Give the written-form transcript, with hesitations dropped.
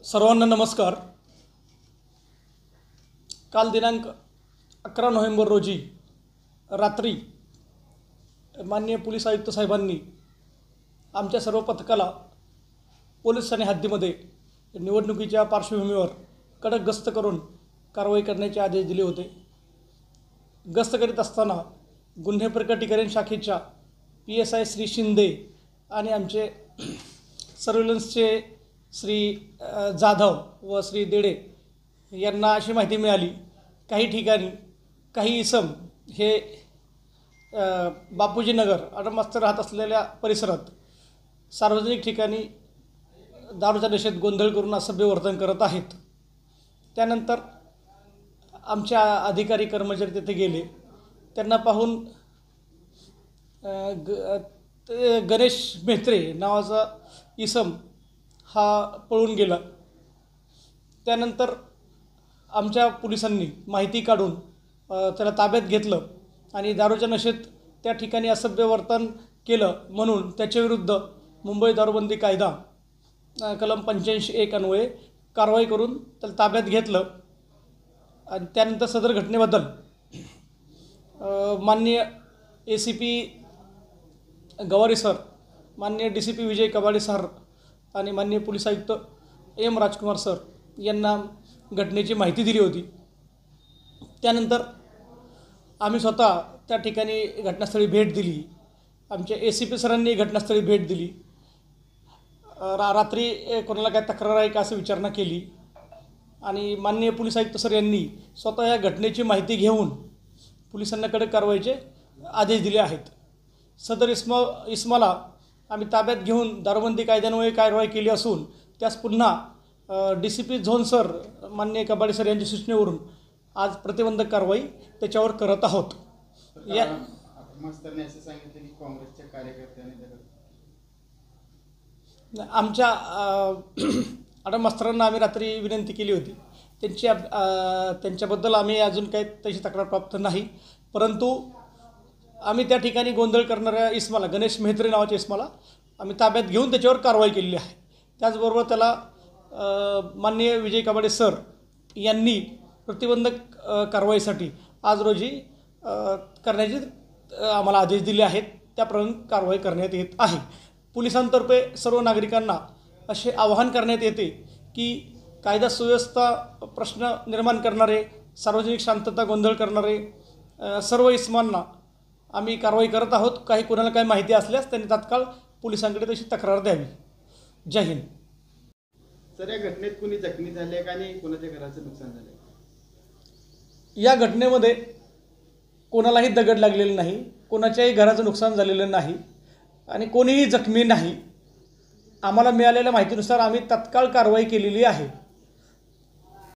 सर्वांना नमस्कार। काल दिनांक 11 नोव्हेंबर रोजी रात्री माननीय पोलीस आयुक्त साहेबांनी आमच्या सर्व पथकाला पोलीस ठाणे हद्दीमध्ये निवडणुकीच्या पार्श्वभूमीवर कडक गस्त करून कारवाई करण्याचे आदेश दिले होते। गस्त करीत असताना गुन्हे प्रकटीकरण शाखेच्या PSI श्री शिंदे आणि आमचे सर्व्हेलन्सचे श्री जाधव व श्री देडे यांना अशी माहिती मिळाली, काही ठिकाणी काही इसम हे बापूजी नगर आडमस्तर राहत असलेल्या परिसरात सार्वजनिक ठिकाणी दारूच्या नशेत गोंधळ करून असभ्य वर्तन करत आहेत। त्यानंतर आमच्या अधिकारी कर्मचारी तिथे गेले। त्यांना पाहून गणेश मेहत्रे नावाचा इसम हा पळून गेला। त्यानंतर आमच्या पोलिसांनी माहिती काढून त्याला ताब्यात घेतलं आणि दारूच्या नशेत त्या ठिकाणी असभ्य वर्तन केलं म्हणून त्याच्याविरुद्ध मुंबई दारूबंदी कायदा कलम 85(1) अन्वये कारवाई करून त्याला ताब्यात घेतलं। आणि त्यानंतर सदर घटनेबद्दल माननीय ACP गवारी सर, माननीय DCP विजय कबाडे सर आणि माननीय पोलीस आयुक्त M राजकुमार सर यांना घटनेची माहिती दिली होती। त्यानंतर आम्ही स्वतः त्या ठिकाणी घटनास्थळी भेट दिली। आमच्या ACP सरांनी घटनास्थळी भेट दिली। रात्री कोणाला काय तक्रार आहे का असं विचारणा केली आणि माननीय पोलीस आयुक्त सर यांनी स्वतः या घटनेची माहिती घेऊन पोलिसांना कडक कारवाईचे आदेश दिले आहेत। सदर इसमाला आम्ही ताब्यात घेऊन दारूबंदी कायद्यान्वये कारवाई केली असून त्यास पुन्हा DCP झोन सर माननीय कबाडे सर यांच्या सूचनेवरून आज प्रतिबंधक कारवाई त्याच्यावर करत आहोत। या आमच्या आडमस्त्रांना आम्ही रात्री विनंती केली होती, त्यांच्याबद्दल आम्ही अजून काही तशी तक्रार प्राप्त नाही, परंतु आम्ही त्या ठिकाणी गोंधळ करणाऱ्या इसमाला गणेश मेहत्रे नावाच्या इसमाला आम्ही ताब्यात घेऊन त्याच्यावर कारवाई केलेली आहे। त्याचबरोबर त्याला माननीय विजय कबाडे सर यांनी प्रतिबंधक कारवाईसाठी आज रोजी करण्याचे आम्हाला आदेश दिले आहेत। त्याप्रमाणे कारवाई करण्यात येत आहे। पोलिसांतर्फे सर्व नागरिकांना असे आवाहन करण्यात येते की कायदा सुव्यवस्था प्रश्न निर्माण करणारे, सार्वजनिक शांतता गोंधळ करणारे सर्व इसमांना आम्ही कारवाई करत आहोत। काही कोणाला काही माहिती असल्यास त्यांनी तात्काळ पोलिसांकडे तशी तक्रार द्यावी। जय हिंद। सर, या घटनेत कोणी जखमी झाले का आणि कोणाच्या घराचं नुकसान झालं? या घटनेमध्ये कोणालाही दगड लागलेलं नाही, कोणाच्याही घराचं नुकसान झालेलं नाही आणि कोणीही जखमी नाही। आम्हाला मिळालेल्या माहितीनुसार आम्ही तत्काळ कारवाई केलेली आहे।